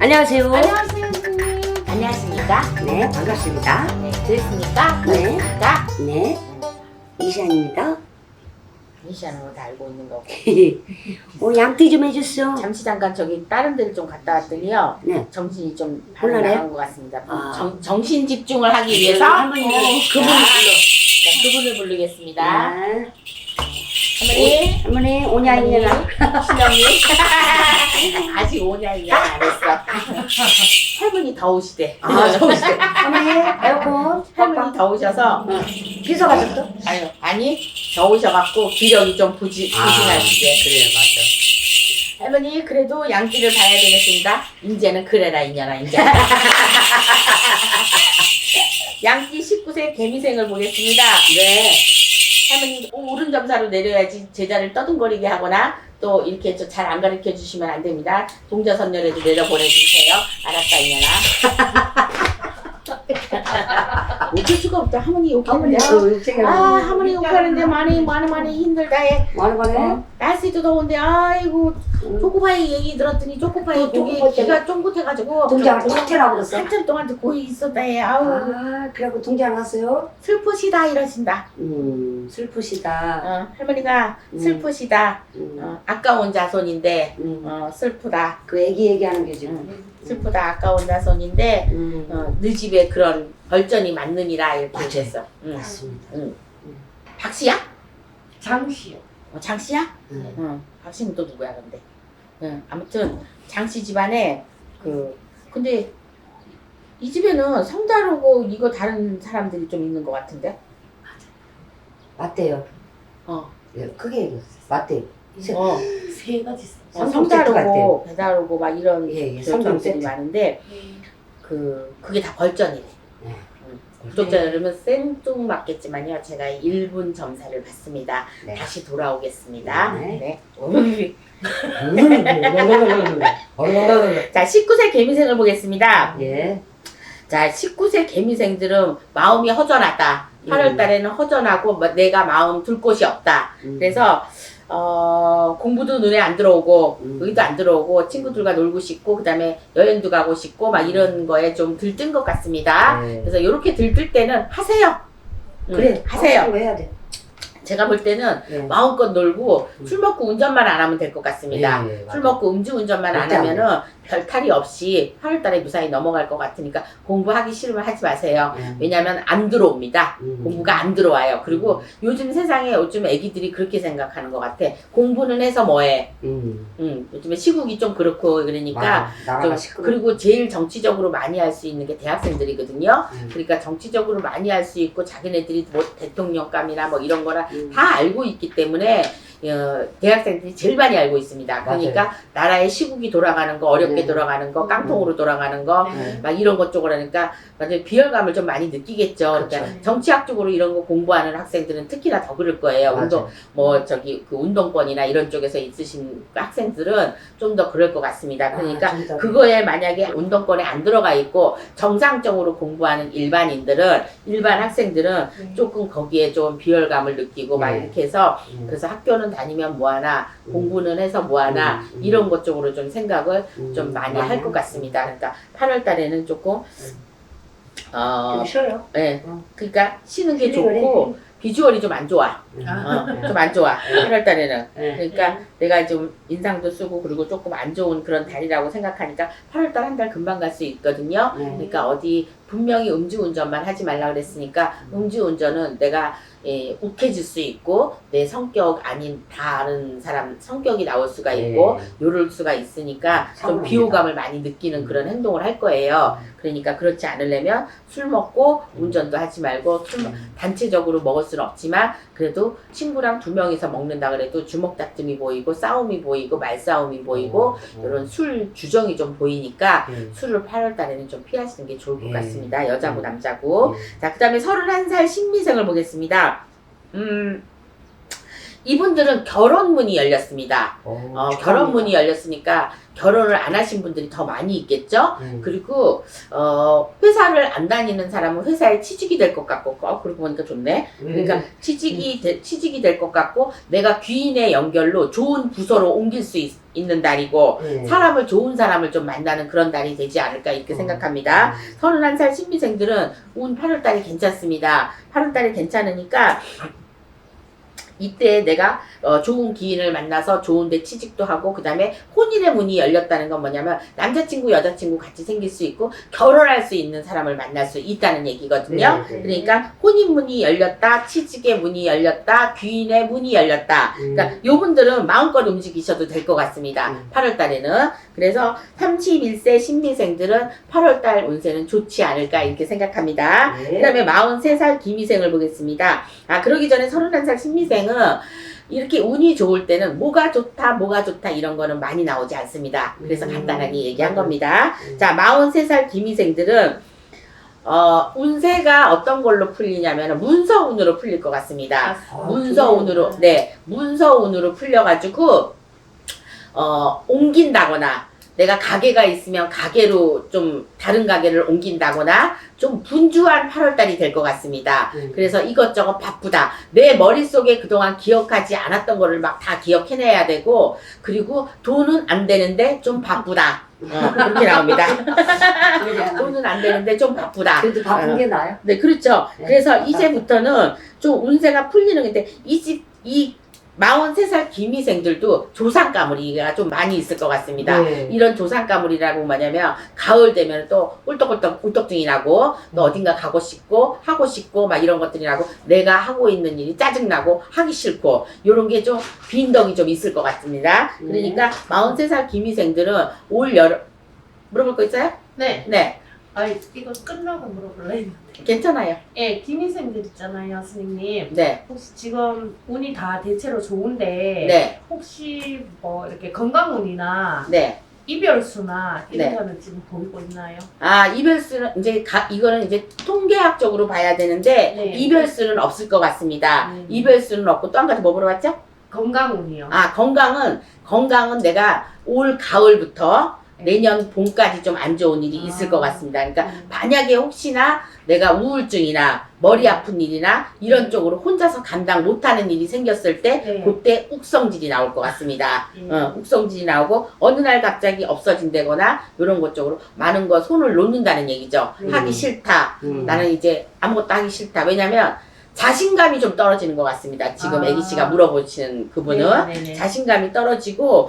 안녕하세요. 안녕하세요, 선생님. 안녕하십니까? 네, 반갑습니다. 네, 됐습니까? 네. 자, 네, 이시안입니다. 이시아는 다 알고 있는 거고. 오늘 양띠 좀 해줬어. 잠시 잠깐 저기 다른 데를 좀 갔다 왔더니요. 네. 정신이 좀 혼란해? 나간 것 같습니다. 아. 정신 집중을 하기 위해서 할머니 그분을 부르겠습니다. 네. 할머니, 할머니 오냐이냐. 신영님. 아직 오냐이냐 안 했어. 할머니 더우시대. 좋으시대. 할머니 에어컨. 할머니 더우셔서 비서 가셨어? 아니 더우셔갖고 기력이 좀 부진하시대. 그래요, 맞아. 할머니 그래도 양띠를 봐야 되겠습니다. 이제는 그래라 이년아 이제. 양띠 19세 개미생을 보겠습니다. 네. 할머니 오른점사로 내려야지 제자를 떠둥거리게 하거나 또 이렇게 잘 안 가르쳐 주시면 안 됩니다. 동자선열에도 내려 보내주세요. 알았다 이년아. 어쩔 수가 없다. 할머니 욕하는데. 할머니 욕하는데 많이 힘들다 해. 많이. 날씨도 더운데 아이고 초코파이 얘기 들었더니 초코파이 또 고기 초코파이 귀가 쫑긋해가지고 동자가 탁해라고 그랬어? 한참 동안 듣고 있었다 해. 아우 그래갖고 동자랑 왔어요? 슬프시다 이러신다. 슬프시다. 할머니가 슬프시다. 아까운 자손인데 슬프다. 그 애기 얘기하는 게 지금. 슬프다 아까운 자손인데 너 집에 그런 벌전이 맞느니라 이렇게 맞아요. 얘기했어. 맞습니다. 박씨야? 장씨요. 장씨야? 박씨는 또 누구야 근데? 아무튼 장씨 집안에 근데 이 집에는 성다르고 이거 다른 사람들이 좀 있는 것 같은데? 맞대요. 예, 크게 얘기했어요. 맞대요. 세 가지 있어. 성다르고 배다르고 막 이런 예, 성경 별점들이 세트. 많은데 그게 다 벌전이래. 네. 구독자 여러분 생뚱맞겠지만요 제가 1분 점사를 받습니다. 네. 다시 돌아오겠습니다. 네. 네. 자 19세 개미생을 보겠습니다. 예. 자 19세 개미생들은 마음이 허전하다. 8월 달에는 허전하고 내가 마음 둘 곳이 없다. 그래서 공부도 눈에 안 들어오고 여기도 안 들어오고 친구들과 놀고 싶고 그 다음에 여행도 가고 싶고 막 이런 거에 좀 들뜬 것 같습니다. 네. 그래서 이렇게 들뜰 때는 하세요. 그래. 하세요. 왜 해야 돼? 제가 볼 때는 네. 마음껏 놀고 술 먹고 운전만 안 하면 될 것 같습니다. 예, 예, 술 맞아요. 먹고 음주운전만 안 절대 안 하면은 별 탈이 없이 8월 달에 무사히 넘어갈 것 같으니까 공부하기 싫으면 하지 마세요. 왜냐면 안 들어옵니다. 공부가 안 들어와요. 그리고 요즘 세상에 요즘 애기들이 그렇게 생각하는 것 같아. 공부는 해서 뭐해? 요즘에 시국이 좀 그렇고 그러니까 좀 그리고 제일 정치적으로 많이 할 수 있는 게 대학생들이거든요. 그러니까 정치적으로 많이 할 수 있고 자기네들이 뭐 대통령감이나 뭐 이런 거나 다 알고 있기 때문에 대학생들이 제일 많이 알고 있습니다. 그러니까 나라의 시국이 돌아가는 거, 어렵게 돌아가는 거, 깡통으로 돌아가는 거, 막 이런 것 쪽으로 하니까 완전 비열감을 좀 많이 느끼겠죠. 그러니까 그렇죠. 정치학 쪽으로 이런 거 공부하는 학생들은 특히나 더 그럴 거예요. 그 운동권이나 이런 쪽에서 있으신 학생들은 좀 더 그럴 것 같습니다. 그러니까 그거에 만약에 운동권에 안 들어가 있고 정상적으로 공부하는 일반 학생들은 조금 거기에 좀 비열감을 느끼고 막 이렇게 해서 그래서 학교는 다니면 뭐하나 공부는 해서 뭐하나 이런 것 쪽으로 좀 생각을 좀 많이 할 것 같습니다. 그러니까 8월 달에는 조금 싫어요. 네. 그러니까 쉬는 게 좋고 비주얼이 좀 안 좋아. 좀 안 좋아. 8월 달에는. 그러니까 내가 좀 인상도 쓰고 그리고 조금 안 좋은 그런 달이라고 생각하니까 8월 달 한 달 금방 갈 수 있거든요. 그러니까 어디 분명히 음주운전만 하지 말라 그랬으니까 음주운전은 내가 욱해질 수 있고 내 성격 아닌 다른 사람 성격이 나올 수가 있고 요럴 수가 있으니까 좀 비호감을 많이 느끼는 그런 행동을 할 거예요. 그러니까 그렇지 않으려면 술 먹고 운전도 하지 말고 단체적으로 먹을 수는 없지만 그래도 친구랑 2명이서 먹는다 그래도 주먹 다툼이 보이고 싸움이 보이고 말싸움이 보이고 이런 술 주정이 좀 보이니까 술을 8월 달에는 좀 피하시는 게 좋을 것 같습니다. 여자고 남자고. 자, 그 다음에 31살 신미생을 보겠습니다. 이분들은 결혼문이 열렸습니다. 결혼문이 열렸으니까 결혼을 안 하신 분들이 더 많이 있겠죠. 그리고 회사를 안 다니는 사람은 회사에 취직이 될 것 같고, 그러고 보니까 좋네. 그러니까 취직이 될 것 같고, 내가 귀인의 연결로 좋은 부서로 옮길 수 있는 달이고, 좋은 사람을 좀 만나는 그런 달이 되지 않을까 이렇게 생각합니다. 31살 신미생들은 운 8월달이 괜찮습니다. 8월달이 괜찮으니까 이때 내가 좋은 기인을 만나서 좋은데 취직도 하고, 그 다음에 혼인의 문이 열렸다는 건 뭐냐면 남자친구 여자친구 같이 생길 수 있고 결혼할 수 있는 사람을 만날 수 있다는 얘기거든요. 그러니까 혼인 문이 열렸다, 취직의 문이 열렸다, 귀인의 문이 열렸다. 그러니까 요분들은 마음껏 움직이셔도 될 것 같습니다. 8월 달에는. 그래서 31세 신미생들은 8월 달 운세는 좋지 않을까 이렇게 생각합니다. 그 다음에 43살 기미생을 보겠습니다. 그러기 전에 31살 신미생은 이렇게 운이 좋을 때는 뭐가 좋다 이런 거는 많이 나오지 않습니다. 그래서 간단하게 얘기한 겁니다. 자, 43살 기미생들은 운세가 어떤 걸로 풀리냐면 문서운으로 풀릴 것 같습니다. 문서운으로, 네, 문서운으로 풀려가지고 옮긴다거나, 내가 가게가 있으면 가게로 좀 다른 가게를 옮긴다거나 좀 분주한 8월달이 될 것 같습니다. 그래서 이것저것 바쁘다. 내 머릿속에 그동안 기억하지 않았던 거를 막 다 기억해내야 되고, 그리고 돈은 안 되는데 좀 바쁘다. 그렇게 나옵니다. 돈은 안 되는데 좀 바쁘다. 그래도 바쁜 게 나아요? 네, 그렇죠. 그래서 이제부터는 좀 운세가 풀리는 건데, 이 43살 기미생들도 조상가물이가 좀 많이 있을 것 같습니다. 이런 조상가물이라고 뭐냐면 가을 되면 또 꿀떡꿀떡 울떡증이 나고, 또 어딘가 가고 싶고 하고 싶고 막 이런 것들이 나고, 내가 하고 있는 일이 짜증나고 하기 싫고, 요런 게 좀 빈덕이 좀 있을 것 같습니다. 그러니까 43살 기미생들은 올 여름 물어볼 거 있어요? 네. 네, 아니 이거 끝나고 물어볼래 했는데. 괜찮아요. 예, 기미생들 있잖아요, 선생님. 네, 혹시 지금 운이 다 대체로 좋은데 네, 혹시 뭐 이렇게 건강운이나 네. 이별수나 이런 네. 거는 지금 보이고 있나요? 이별수는 이제 이거는 이제 통계학적으로 봐야 되는데, 네. 이별수는 없을 것 같습니다. 네. 이별수는 없고, 또 한 가지 뭐 물어봤죠? 건강운이요. 건강은 내가 올 가을부터 내년 봄까지 좀 안 좋은 일이 있을 것 같습니다. 그러니까 만약에 혹시나 내가 우울증이나 머리 아픈 일이나 이런 쪽으로 혼자서 감당 못하는 일이 생겼을 때, 네. 그때 욱성질이 나올 것 같습니다. 욱성질이 나오고 어느 날 갑자기 없어진다거나 이런 것 쪽으로 많은 거 손을 놓는다는 얘기죠. 하기 싫다. 나는 이제 아무것도 하기 싫다. 왜냐면 자신감이 좀 떨어지는 것 같습니다. 지금 애기 씨가 물어보시는 그분은 네네네. 자신감이 떨어지고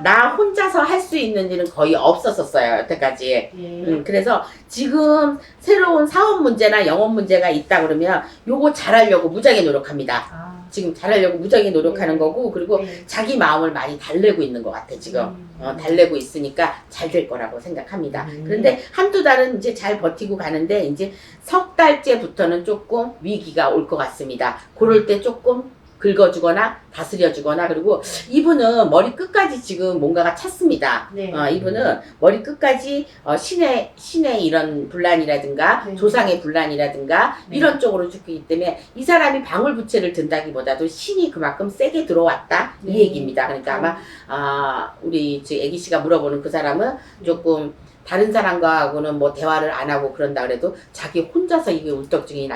나 혼자서 할 수 있는 일은 거의 없었었어요, 여태까지. 예. 그래서 지금 새로운 사업 문제나 영업 문제가 있다 그러면 요거 잘하려고 무지하게 노력합니다. 지금 잘하려고 무지하게 노력하는 거고, 그리고 네. 자기 마음을 많이 달래고 있는 것 같아, 지금. 달래고 있으니까 잘 될 거라고 생각합니다. 그런데 한두 달은 이제 잘 버티고 가는데, 이제 석 달째부터는 조금 위기가 올 것 같습니다. 그럴 때 조금 긁어주거나 다스려주거나, 그리고 이분은 머리 끝까지 지금 뭔가가 찼습니다. 네. 이분은 머리 끝까지 신의 이런 분란이라든가 네. 조상의 분란이라든가 네. 이런 쪽으로 죽기 때문에 이 사람이 방울부채를 든다기보다도 신이 그만큼 세게 들어왔다 이 네. 얘기입니다. 그러니까 아마 우리 애기 씨가 물어보는 그 사람은 조금 다른 사람과는 뭐 대화를 안 하고 그런다 그래도 자기 혼자서 이게 울떡증이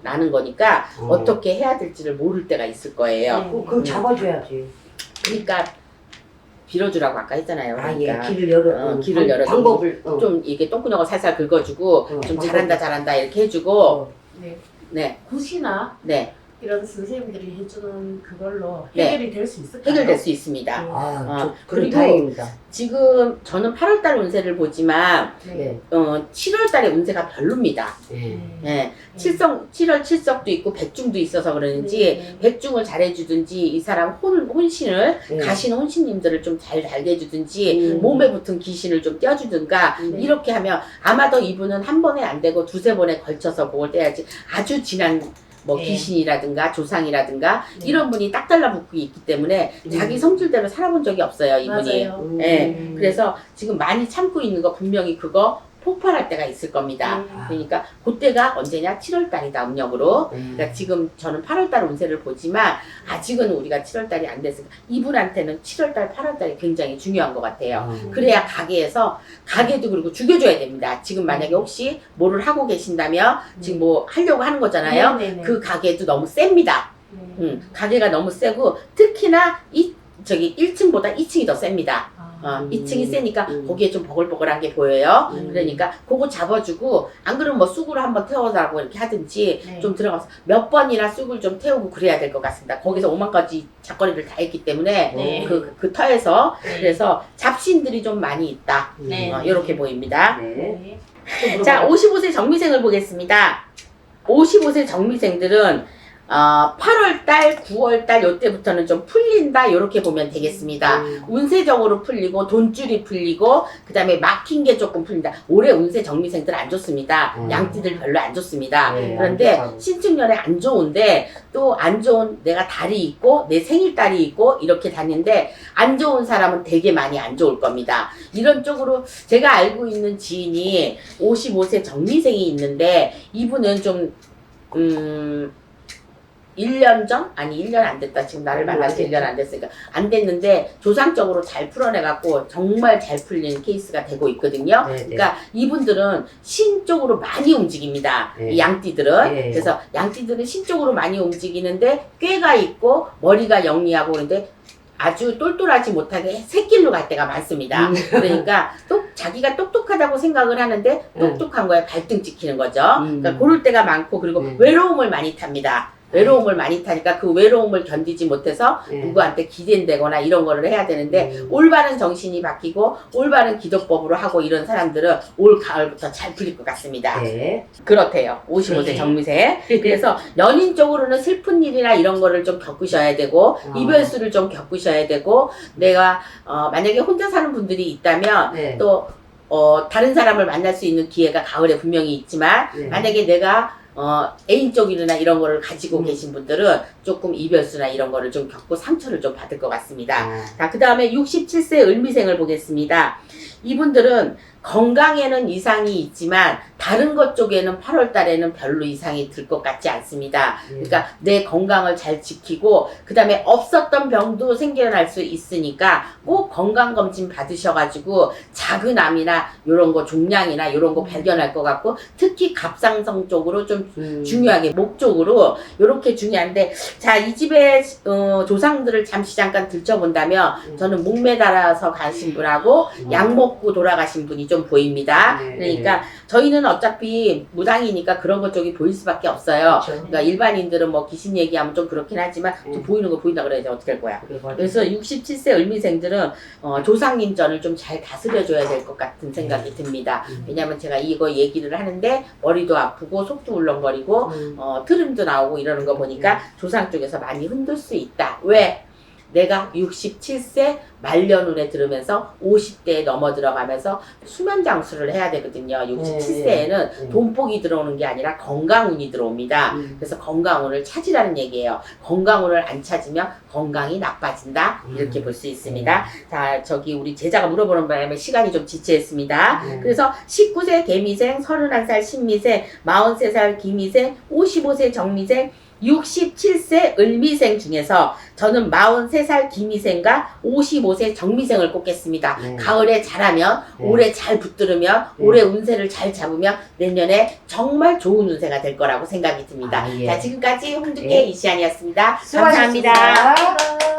나는 거니까 어떻게 해야 될지를 모를 때가 있을 거예요. 그거 잡아줘야지. 그러니까 빌어주라고 아까 했잖아요. 그러니까 길을 열어 방법을 좀 이게 똥구녕을 살살 긁어주고 좀 잘한다 이렇게 해주고 네. 네, 굿이나 네, 이런 선생님들이 해주는 그걸로 네. 해결이 될 수 있을까요? 해결될 수 있습니다. 그럼 그리고 다행입니다. 지금 저는 8월달 운세를 보지만 네. 7월달에 운세가 별로입니다. 네. 7월 7석도 있고 백중도 있어서 그러는지 백중을 잘해주든지 이 사람 혼신을 가신 혼신님들을 좀 잘 달게 해주든지 몸에 붙은 귀신을 좀 떼어주든가 이렇게 하면 아마도 이분은 한 번에 안 되고 두세 번에 걸쳐서 그걸 떼야지 아주 진한 뭐 네. 귀신이라든가 조상이라든가 이런 분이 딱 달라붙고 있기 때문에 자기 성질대로 살아본 적이 없어요, 이분이. 맞아요. 예. 그래서 지금 많이 참고 있는 거 분명히 그거 폭발할 때가 있을 겁니다. 그러니까 그때가 언제냐? 7월달이다 음력으로. 그러니까 지금 저는 8월달 운세를 보지만 아직은 우리가 7월달이 안 됐으니까 이분한테는 7월달, 8월달이 굉장히 중요한 것 같아요. 그래야 가게도 그리고 죽여줘야 됩니다. 지금 만약에 혹시 뭐를 하고 계신다면 지금 뭐 하려고 하는 거잖아요. 그 가게도 너무 셉니다. 가게가 너무 세고 특히나 1층보다 2층이 더 셉니다. 2층이 세니까 거기에 좀 버글버글한 게 보여요. 그러니까 그거 잡아주고 안 그러면 뭐 쑥으로 한번 태워달라고 이렇게 하든지 좀 들어가서 몇 번이나 쑥을 좀 태우고 그래야 될 것 같습니다. 거기서 5만 가지 작거리를 다 했기 때문에 그 터에서 그래서 잡신들이 좀 많이 있다. 이렇게 보입니다. 자, 55세 정미생을 보겠습니다. 55세 정미생들은 8월달, 9월달 요때부터는 좀 풀린다 이렇게 보면 되겠습니다. 운세적으로 풀리고 돈줄이 풀리고 그 다음에 막힌 게 조금 풀린다. 올해 운세 정미생들 안 좋습니다. 양띠들 별로 안 좋습니다. 그런데 신축년에 안 좋은데 또 안 좋은 내가 달이 있고 내 생일달이 있고 이렇게 다니는데 안 좋은 사람은 되게 많이 안 좋을 겁니다. 이런 쪽으로 제가 알고 있는 지인이 55세 정미생이 있는데 이분은 좀 1년 전? 아니 1년 안 됐다. 지금 나를 만난 지 1년 안 됐으니까 안 됐는데 조상적으로 잘 풀어내갖고 정말 잘 풀리는 케이스가 되고 있거든요. 그러니까 이분들은 신 쪽으로 많이 움직입니다. 이 양띠들은. 그래서 양띠들은 신 쪽으로 많이 움직이는데 꾀가 있고 머리가 영리하고 그런데 아주 똘똘하지 못하게 새길로 갈 때가 많습니다. 그러니까 자기가 똑똑하다고 생각을 하는데 똑똑한 거에 발등 찍히는 거죠. 그러니까 그럴 때가 많고 그리고 외로움을 많이 탑니다. 외로움을 많이 타니까 그 외로움을 견디지 못해서 누구한테 기댄다거나 이런 거를 해야 되는데 올바른 정신이 바뀌고 올바른 기도법으로 하고 이런 사람들은 올 가을부터 잘 풀릴 것 같습니다. 그렇대요. 55세 정미생. 그래서 연인 쪽으로는 슬픈 일이나 이런 거를 좀 겪으셔야 되고 이별수를 좀 겪으셔야 되고 내가 만약에 혼자 사는 분들이 있다면 또 다른 사람을 만날 수 있는 기회가 가을에 분명히 있지만 만약에 내가 애인 쪽이나 이런 거를 가지고 계신 분들은 조금 이별수나 이런 거를 좀 겪고 상처를 좀 받을 것 같습니다. 자, 그 다음에 67세 을미생을 보겠습니다. 이분들은 건강에는 이상이 있지만 다른 것 쪽에는 8월 달에는 별로 이상이 들 것 같지 않습니다. 그러니까 내 건강을 잘 지키고 그 다음에 없었던 병도 생겨날 수 있으니까 꼭 건강검진 받으셔가지고 작은 암이나 요런 거 종양이나 요런 거 발견할 것 같고 특히 갑상선 쪽으로 좀 중요하게 목 쪽으로 요렇게 중요한데 자, 이 집의 조상들을 잠시 잠깐 들춰본다면 저는 목 매달아서 가신 분하고 약 먹고 돌아가신 분이 좀 보입니다. 그러니까 저희는 어차피 무당이니까 그런 것 쪽이 보일 수밖에 없어요. 그러니까 일반인들은 뭐 귀신 얘기하면 좀 그렇긴 하지만 좀 보이는 거 보인다 그래야지 어떻게 할 거야. 그래서 67세 을미생들은 조상님 전을 좀 잘 다스려줘야 될 것 같은 생각이 듭니다. 왜냐면 제가 이거 얘기를 하는데 머리도 아프고 속도 울렁거리고 트름도 나오고 이러는 거 보니까 조상 쪽에서 많이 흔들 수 있다. 왜? 내가 67세 말년운에 들으면서 50대에 넘어 들어가면서 수면 장수를 해야 되거든요. 67세에는 돈복이 들어오는 게 아니라 건강운이 들어옵니다. 그래서 건강운을 찾으라는 얘기예요. 건강운을 안 찾으면 건강이 나빠진다. 이렇게 볼 수 있습니다. 자, 저기 우리 제자가 물어보는 바람에 시간이 좀 지체했습니다. 그래서 19세 개미생, 31살 신미생, 43살 기미생, 55세 정미생, 67세 을미생 중에서 저는 43살 기미생과 55세 정미생을 꼽겠습니다. 가을에 잘하면 올해 잘 붙들으면 올해 운세를 잘 잡으면 내년에 정말 좋은 운세가 될 거라고 생각이 듭니다. 자, 지금까지 홍두깨 이시안이었습니다. 감사합니다. 수고하셨습니다.